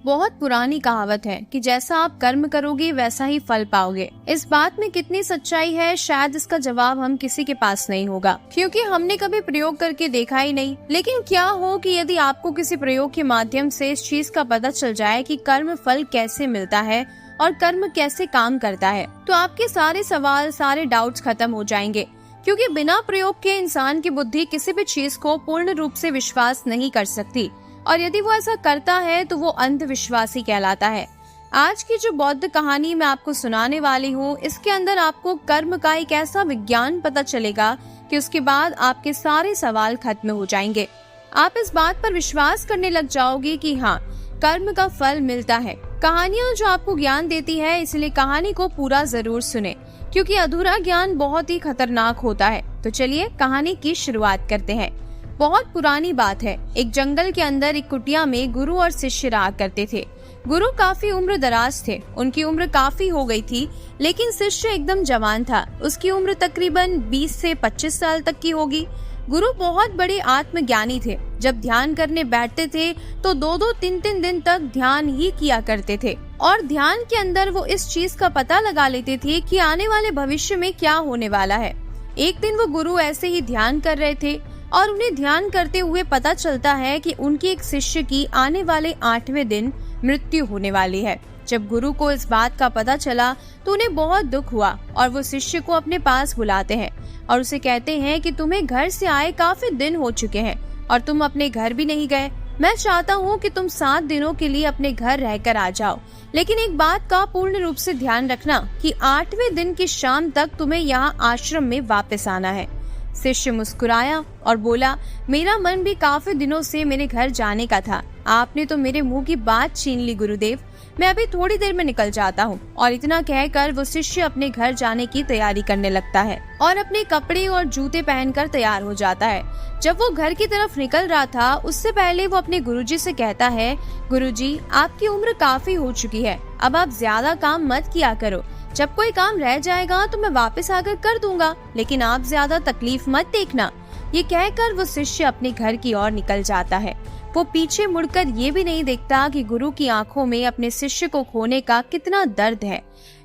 बहुत पुरानी कहावत है कि जैसा आप कर्म करोगे वैसा ही फल पाओगे। इस बात में कितनी सच्चाई है, शायद इसका जवाब हम किसी के पास नहीं होगा, क्योंकि हमने कभी प्रयोग करके देखा ही नहीं। लेकिन क्या हो कि यदि आपको किसी प्रयोग के माध्यम से इस चीज का पता चल जाए कि कर्म फल कैसे मिलता है और कर्म कैसे काम करता है, तो आपके सारे सवाल, सारे डाउट्स खत्म हो जाएंगे। क्योंकि बिना प्रयोग के इंसान की बुद्धि किसी भी चीज को पूर्ण रूप से विश्वास नहीं कर सकती, और यदि वो ऐसा करता है तो वो अंधविश्वासी कहलाता है। आज की जो बौद्ध कहानी मैं आपको सुनाने वाली हूँ, इसके अंदर आपको कर्म का एक ऐसा विज्ञान पता चलेगा कि उसके बाद आपके सारे सवाल खत्म हो जाएंगे। आप इस बात पर विश्वास करने लग जाओगे कि हाँ, कर्म का फल मिलता है। कहानियाँ जो आपको ज्ञान देती है, इसलिए कहानी को पूरा जरूर सुने, क्योंकि अधूरा ज्ञान बहुत ही खतरनाक होता है। तो चलिए कहानी की शुरुआत करते हैं। बहुत पुरानी बात है। एक जंगल के अंदर एक कुटिया में गुरु और शिष्य रहा करते थे। गुरु काफी उम्र दराज थे, उनकी उम्र काफी हो गई थी, लेकिन शिष्य एकदम जवान था। उसकी उम्र तकरीबन 20 से 25 साल तक की होगी। गुरु बहुत बड़े आत्मज्ञानी थे। जब ध्यान करने बैठते थे तो 2-2, 3-3 दिन तक ध्यान ही किया करते थे, और ध्यान के अंदर वो इस चीज का पता लगा लेते थे कि आने वाले भविष्य में क्या होने वाला है। एक दिन वो गुरु ऐसे ही ध्यान कर रहे थे और उन्हें ध्यान करते हुए पता चलता है कि उनके एक शिष्य की आने वाले 8वें दिन मृत्यु होने वाली है। जब गुरु को इस बात का पता चला तो उन्हें बहुत दुख हुआ, और वो शिष्य को अपने पास बुलाते हैं और उसे कहते हैं कि तुम्हें घर से आए काफी दिन हो चुके हैं और तुम अपने घर भी नहीं गए। मैं चाहता हूँ कि तुम 7 दिनों के लिए अपने घर रहकर आ जाओ, लेकिन एक बात का पूर्ण रूप से ध्यान रखना कि 8वें दिन की शाम तक तुम्हें यहाँ आश्रम में वापस आना है। शिष्य मुस्कुराया और बोला, मेरा मन भी काफी दिनों से मेरे घर जाने का था। आपने तो मेरे मुंह की बात छीन ली गुरुदेव। मैं अभी थोड़ी देर में निकल जाता हूँ। और इतना कहकर वो शिष्य अपने घर जाने की तैयारी करने लगता है और अपने कपड़े और जूते पहनकर तैयार हो जाता है। जब वो घर की तरफ निकल रहा था, उससे पहले वो अपने गुरुजी से कहता है, गुरुजी, आपकी उम्र काफी हो चुकी है, अब आप ज्यादा काम मत किया करो। जब कोई काम रह जाएगा तो मैं वापस आकर कर दूंगा, लेकिन आप ज्यादा तकलीफ मत देखना। ये कहकर वो शिष्य अपने घर की ओर निकल जाता है। वो पीछे मुड़कर ये भी नहीं देखता कि गुरु की आंखों में अपने शिष्य को खोने का कितना दर्द है।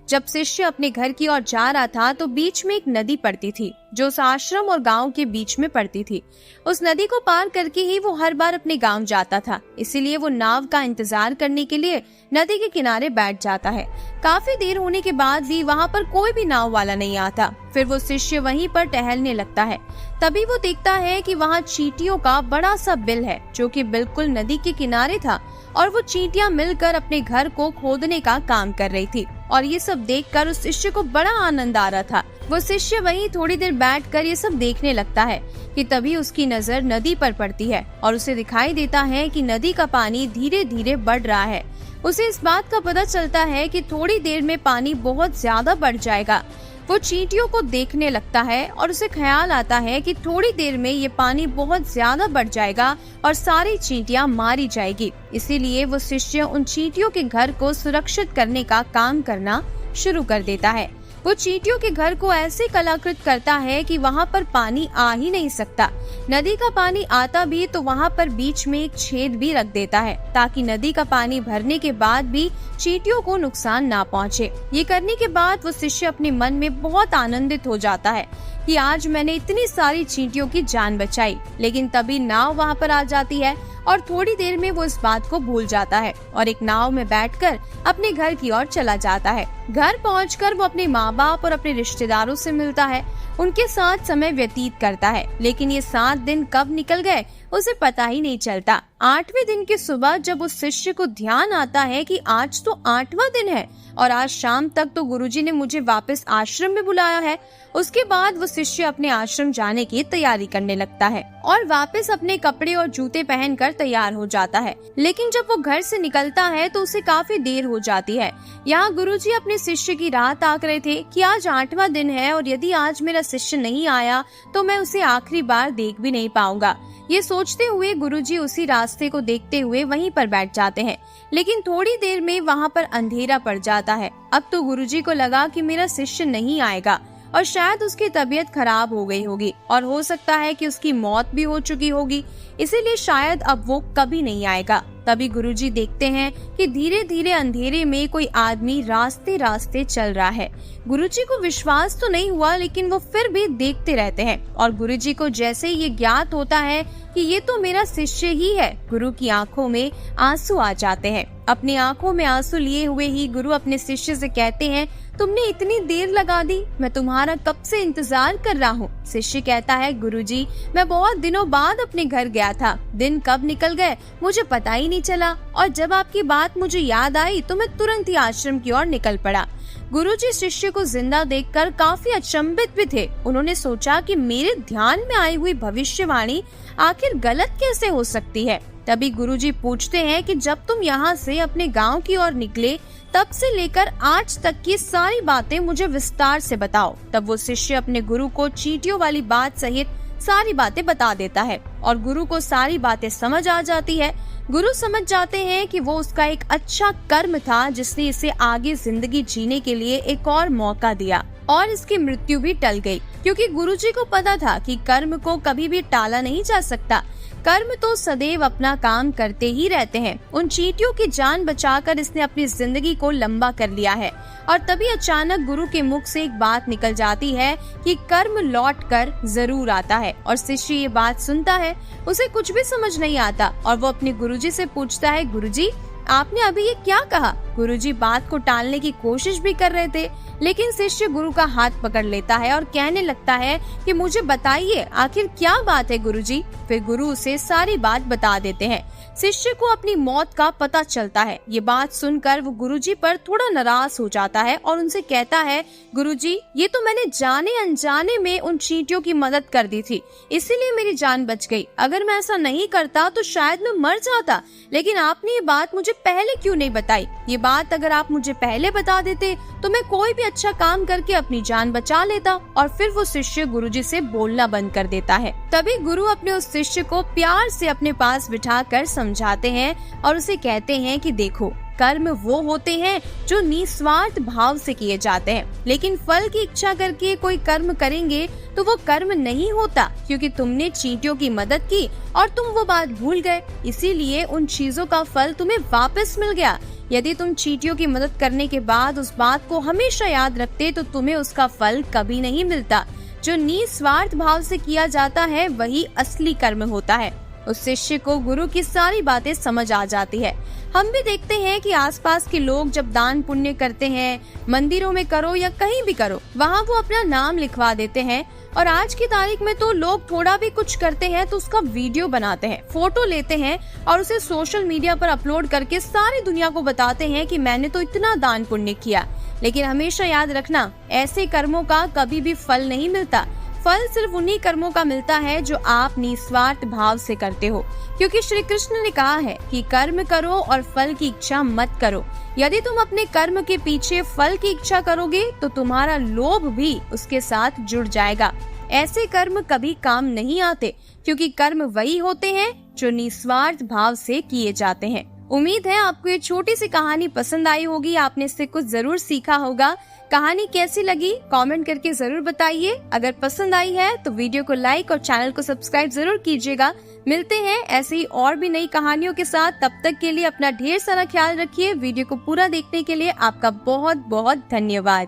जब शिष्य अपने घर की ओर जा रहा था तो बीच में एक नदी पड़ती थी, जो उस आश्रम और गांव के बीच में पड़ती थी। उस नदी को पार करके ही वो हर बार अपने गांव जाता था, इसीलिए वो नाव का इंतजार करने के लिए नदी के किनारे बैठ जाता है। काफी देर होने के बाद भी वहाँ पर कोई भी नाव वाला नहीं आता। फिर वो शिष्य वहीं पर टहलने लगता है। तभी वो देखता है कि वहाँ चींटियों का बड़ा सा बिल है, जो कि बिल्कुल नदी के किनारे था, और वो चींटियां मिलकर अपने घर को खोदने का काम कर रही थी। और ये सब देखकर उस शिष्य को बड़ा आनंद आ रहा था। वो शिष्य वहीं थोड़ी देर बैठकर ये सब देखने लगता है कि तभी उसकी नजर नदी पर पड़ती है और उसे दिखाई देता है कि नदी का पानी धीरे धीरे बढ़ रहा है। उसे इस बात का पता चलता है कि थोड़ी देर में पानी बहुत ज्यादा बढ़ जाएगा। वो चींटियों को देखने लगता है और उसे ख्याल आता है कि थोड़ी देर में ये पानी बहुत ज्यादा बढ़ जाएगा और सारी चींटियां मारी जाएगी। इसीलिए वो शिष्य उन चींटियों के घर को सुरक्षित करने का काम करना शुरू कर देता है। वो चींटियों के घर को ऐसे कलाकृत करता है कि वहाँ पर पानी आ ही नहीं सकता। नदी का पानी आता भी तो वहाँ पर बीच में एक छेद भी रख देता है, ताकि नदी का पानी भरने के बाद भी चींटियों को नुकसान ना पहुँचे। ये करने के बाद वो शिष्य अपने मन में बहुत आनंदित हो जाता है कि आज मैंने इतनी सारी चींटियों की जान बचाई। लेकिन तभी नाव वहाँ पर आ जाती है और थोड़ी देर में वो इस बात को भूल जाता है और एक नाव में बैठकर अपने घर की ओर चला जाता है। घर पहुंचकर वो अपने माँ बाप और अपने रिश्तेदारों से मिलता है, उनके साथ समय व्यतीत करता है। लेकिन ये 7 दिन कब निकल गए उसे पता ही नहीं चलता। 8वें दिन की सुबह जब उस शिष्य को ध्यान आता है कि आज तो 8वां दिन है और आज शाम तक तो गुरुजी ने मुझे वापस आश्रम में बुलाया है, उसके बाद वो शिष्य अपने आश्रम जाने की तैयारी करने लगता है और वापस अपने कपड़े और जूते पहनकर तैयार हो जाता है। लेकिन जब वो घर से निकलता है तो उसे काफी देर हो जाती है। यहाँ गुरुजी अपने शिष्य की राह ताक रहे थे कि आज 8वां दिन है और यदि आज मेरा शिष्य नहीं आया तो मैं उसे आखिरी बार देख भी नहीं पाऊंगा। ये सोचते हुए गुरुजी उसी रास्ते को देखते हुए वहीं पर बैठ जाते हैं। लेकिन थोड़ी देर में वहाँ पर अंधेरा पड़ जाता है। अब तो गुरुजी को लगा कि मेरा शिष्य नहीं आएगा और शायद उसकी तबीयत खराब हो गई होगी और हो सकता है कि उसकी मौत भी हो चुकी होगी, इसीलिए शायद अब वो कभी नहीं आएगा। तभी गुरुजी देखते हैं कि धीरे धीरे अंधेरे में कोई आदमी रास्ते रास्ते चल रहा है। गुरुजी को विश्वास तो नहीं हुआ, लेकिन वो फिर भी देखते रहते हैं और गुरुजी को जैसे ये ज्ञात होता है कि ये तो मेरा शिष्य ही है, गुरु की आंखों में आंसू आ जाते हैं। अपनी आंखों में आंसू लिए हुए ही गुरु अपने शिष्य से कहते हैं, तुमने इतनी देर लगा दी, मैं तुम्हारा कब से इंतजार कर रहा हूँ। शिष्य कहता है, गुरुजी मैं बहुत दिनों बाद अपने घर गया था, दिन कब निकल गए मुझे पता ही नहीं चला, और जब आपकी बात मुझे याद आई तो मैं तुरंत ही आश्रम की ओर निकल पड़ा। गुरुजी शिष्य को जिंदा देखकर काफी अचंभित भी थे। उन्होंने सोचा कि मेरे ध्यान में आई हुई भविष्यवाणी आखिर गलत कैसे हो सकती है। तभी गुरुजी पूछते हैं कि जब तुम यहाँ से अपने गांव की ओर निकले तब से लेकर आज तक की सारी बातें मुझे विस्तार से बताओ। तब वो शिष्य अपने गुरु को चींटियों वाली बात सहित सारी बातें बता देता है और गुरु को सारी बातें समझ आ जाती है। गुरु समझ जाते हैं कि वो उसका एक अच्छा कर्म था जिसने इसे आगे जिंदगी जीने के लिए एक और मौका दिया और इसकी मृत्यु भी टल गई, क्योंकि गुरुजी को पता था कि कर्म को कभी भी टाला नहीं जा सकता। कर्म तो सदैव अपना काम करते ही रहते हैं। उन चींटियों की जान बचाकर इसने अपनी जिंदगी को लंबा कर लिया है। और तभी अचानक गुरु के मुख से एक बात निकल जाती है कि कर्म लौट कर जरूर आता है। और शिष्य ये बात सुनता है, उसे कुछ भी समझ नहीं आता और वो अपने गुरुजी से पूछता है, गुरुजी आपने अभी ये क्या कहा। गुरुजी बात को टालने की कोशिश भी कर रहे थे, लेकिन शिष्य गुरु का हाथ पकड़ लेता है और कहने लगता है कि मुझे बताइए आखिर क्या बात है गुरुजी। फिर गुरु उसे सारी बात बता देते हैं। शिष्य को अपनी मौत का पता चलता है। ये बात सुनकर वो गुरुजी पर थोड़ा नाराज हो जाता है और उनसे कहता है, गुरुजी ये तो मैंने जाने अनजाने में उन चींटियों की मदद कर दी थी, इसीलिए मेरी जान बच गई। अगर मैं ऐसा नहीं करता तो शायद मैं मर जाता, लेकिन आपने ये बात मुझे पहले क्यों नहीं बताई। ये बात अगर आप मुझे पहले बता देते तो मैं कोई भी अच्छा काम करके अपनी जान बचा लेता। और फिर वो शिष्य गुरुजी से बोलना बंद कर देता है। तभी गुरु अपने उस शिष्य को प्यार से अपने पास बिठाकर समझाते हैं और उसे कहते हैं कि देखो, कर्म वो होते हैं जो निस्वार्थ भाव से किए जाते हैं, लेकिन फल की इच्छा करके कोई कर्म करेंगे तो वो कर्म नहीं होता, क्योंकि तुमने चींटियों की मदद की और तुम वो बात भूल गए, इसीलिए उन चीजों का फल तुम्हें वापस मिल गया। यदि तुम चींटियों की मदद करने के बाद उस बात को हमेशा याद रखते तो तुम्हें उसका फल कभी नहीं मिलता। जो निस्वार्थ भाव से किया जाता है वही असली कर्म होता है। उस शिष्य को गुरु की सारी बातें समझ आ जाती है। हम भी देखते हैं कि आसपास के लोग जब दान पुण्य करते हैं, मंदिरों में करो या कहीं भी करो, वहाँ वो अपना नाम लिखवा देते हैं। और आज की तारीख में तो लोग थोड़ा भी कुछ करते हैं तो उसका वीडियो बनाते हैं, फोटो लेते हैं और उसे सोशल मीडिया पर अपलोड करके सारी दुनिया को बताते हैं कि मैंने तो इतना दान पुण्य किया। लेकिन हमेशा याद रखना, ऐसे कर्मों का कभी भी फल नहीं मिलता। फल सिर्फ उन्हीं कर्मों का मिलता है जो आप निस्वार्थ भाव से करते हो, क्योंकि श्री कृष्ण ने कहा है कि कर्म करो और फल की इच्छा मत करो। यदि तुम अपने कर्म के पीछे फल की इच्छा करोगे तो तुम्हारा लोभ भी उसके साथ जुड़ जाएगा। ऐसे कर्म कभी काम नहीं आते, क्योंकि कर्म वही होते हैं जो निस्वार्थ भाव से किए जाते हैं। उम्मीद है आपको ये छोटी सी कहानी पसंद आई होगी, आपने इससे कुछ जरूर सीखा होगा। कहानी कैसी लगी कमेंट करके जरूर बताइए। अगर पसंद आई है तो वीडियो को लाइक और चैनल को सब्सक्राइब जरूर कीजिएगा। मिलते हैं ऐसे ही और भी नई कहानियों के साथ। तब तक के लिए अपना ढेर सारा ख्याल रखिए। वीडियो को पूरा देखने के लिए आपका बहुत बहुत धन्यवाद।